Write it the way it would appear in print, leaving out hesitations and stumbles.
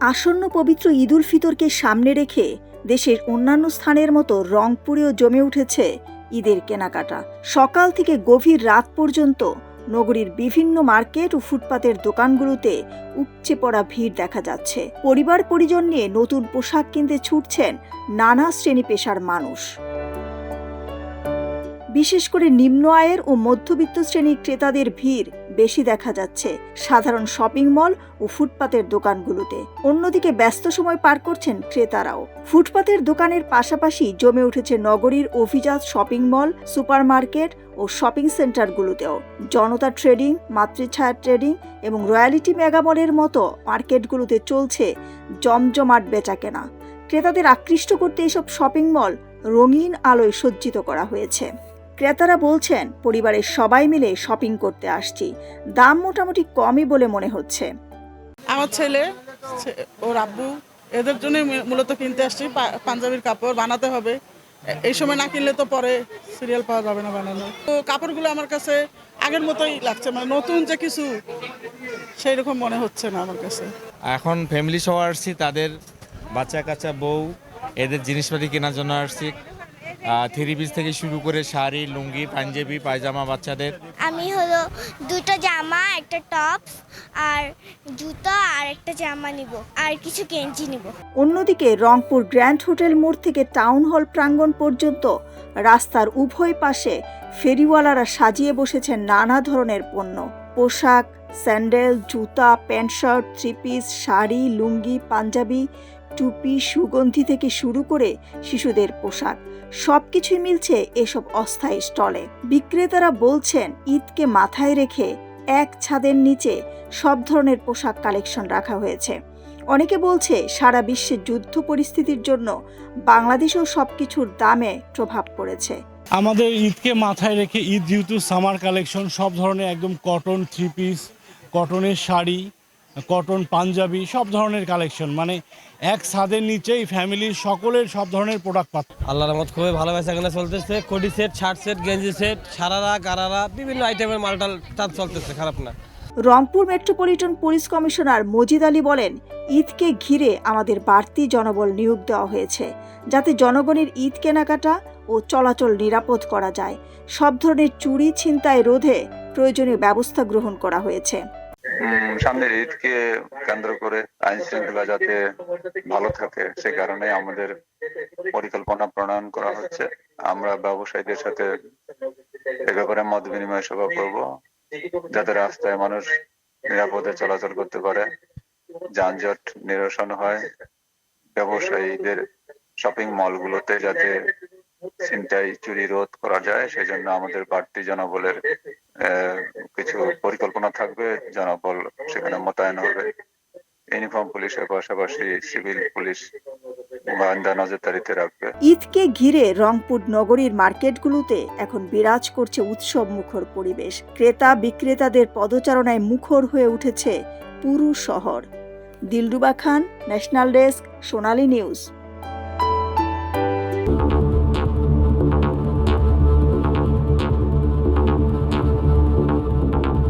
আসন্ন পবিত্র ঈদ উল ফিতরকে সামনে রেখে দেশের অন্যান্য স্থানের মতো রংপুরেও জমে উঠেছে ঈদের কেনাকাটা। সকাল থেকে গভীর রাত পর্যন্ত নগরীর বিভিন্ন মার্কেট ও ফুটপাতের দোকানগুলোতে উপচে পড়া ভিড় দেখা যাচ্ছে। পরিবার পরিজন নিয়ে নতুন পোশাক কিনতে ছুটছেন নানা শ্রেণী পেশার মানুষ। বিশেষ করে নিম্ন আয়ের ও মধ্যবিত্ত শ্রেণীর ক্রেতাদের ভিড় বেশি দেখা যাচ্ছে সাধারণ শপিং মল ও ফুটপাতের দোকানগুলোতে। অন্যদিকে ব্যস্ত সময় পার করছেন ক্রেতারাও। ফুটপাতের দোকানের পাশাপাশি জমে উঠেছে নগরীর অভিজাত শপিং মল, সুপারমার্কেট ও শপিং সেন্টারগুলোতেও। জনতা ট্রেডিং, মাতৃছায়া ট্রেডিং এবং রয়্যালিটি মেগামলের মতো মার্কেটগুলোতে চলছে জমজমাট বেচাকেনা। ক্রেতাদের আকৃষ্ট করতে এসব শপিং মল রঙিন আলোয় সজ্জিত করা হয়েছে। ক্রেতারা বলছেন, পরিবারের সবাই মিলে শপিং করতে আসছি, দাম মোটামুটি কমই বলে মনে হচ্ছে। আমার ছেলে, ওর আব্বু, এদের জন্য মূলত কিনতে আসছি। পাঞ্জাবির কাপড় বানাতে হবে, এই সময় না কিনলে তো পরে সিরিয়াল পাওয়া যাবে না বানানো। তো কাপড়গুলো আমার কাছে আগের মতোই লাগছে, মানে নতুন যে কিছু সেই রকম মনে হচ্ছে না আমার কাছে। এখন ফ্যামিলি সহ আসছি, তাদের বাচ্চা কাচ্চা বউ এদের জিনিসপাতি কেনার জন্য আসছি। থ্রি পিস থেকে শুরু করে শাড়ি, লুঙ্গি, পাঞ্জাবি, পায়জামা বাচ্চাদের। আমি হলো দুটো জামা, একটা টপস আর জুতো আর একটা জামা নিব আর কিছু গেঞ্জি নিব। অন্যদিকে রংপুর গ্র্যান্ড হোটেল মোড় থেকে টাউন হল প্রাঙ্গণ পর্যন্ত রাস্তার উভয় পাশে ফেরিওয়ালারা সাজিয়ে বসেছেন নানা ধরনের পণ্য। পোশাক, স্যান্ডেল, জুতা, pant shirt, three piece, sari, lungi, panjabi, টুপি, সুগন্ধি থেকে শুরু করে শিশুদের পোশাক সবকিছুই মিলছে এসব অস্থায়ী স্টলে। বিক্রেতারা বলছেন, ঈদকে মাথায় রেখে এক ছাদের নিচে সব ধরনের পোশাক কালেকশন রাখা হয়েছে। অনেকে বলছে, সারা বিশ্বে যুদ্ধ পরিস্থিতির জন্য বাংলাদেশেও সবকিছুর দামে প্রভাব পড়েছে। আমাদের ঈদকে মাথায় রেখে ঈদ যেহেতু সামার কালেকশন, সব ধরনের একদম কটন থ্রি পিস, কটনের শাড়ি, কটন পাঞ্জাবি, সব ধরনের কালেকশন, মানে এক ছাদের নিচেই ফ্যামিলির সকলের সব ধরনের প্রোডাক্ট পাচ্ছে। আল্লাহর রহমত খুবই ভালো বেচাকেনা চলতেছে। কোটি সেট, শার্ট সেট, গেঞ্জি সেট, সারারা, গারারা, বিভিন্ন আইটেমের মালটাল চলতেছে, খারাপ না। Rangpur metropolitan police commissioner Majid Ali বলেন, ঈদকে ঘিরে আমাদের বাড়তি জনবল নিয়োগ দেওয়া হয়েছে, যাতে জনগণের ঈদ কেনাকাটা ও চলাচল নিরাপদ করা যায়। সব ধরনের চুরি ছিনতাই রোধে প্রয়োজনীয় ব্যবস্থা গ্রহণ করা হয়েছে। সামনের ঈদকে কেন্দ্র করে আইন শৃঙ্খলা যাতে ভালো থাকে, সে কারণে আমাদের পরিকল্পনা প্রণয়ন করা হচ্ছে। আমরা ব্যবসায়ীদের সাথে এ ব্যাপারে মত বিনিময় সভা করব, যাতে রাস্তায় মানুষ নিরাপদে চলাচল করতে পারে, যানজট নিরসন হয়, ব্যবসায়ীদের শপিং মলগুলোতে যাতে ছিনতাই চুরি রোধ করা যায়, সেই জন্য আমাদের বাড়তি জনবলের কিছু পরিকল্পনা থাকবে। জনবল সেখানে মোতায়েন হবে। ইউনিফর্ম পুলিশের পাশাপাশি সিভিল পুলিশ গোয়েন্দা নজরদারিতে রাখবে। ঈদকে ঘিরে রংপুর নগরীর মার্কেটগুলোতে এখন বিরাজ করছে উৎসব মুখর পরিবেশ। ক্রেতা বিক্রেতাদের পদচারণায় মুখর হয়ে উঠেছে পুরো শহর। দিলরুবা খান, ন্যাশনাল ডেস্ক, সোনালী নিউজ।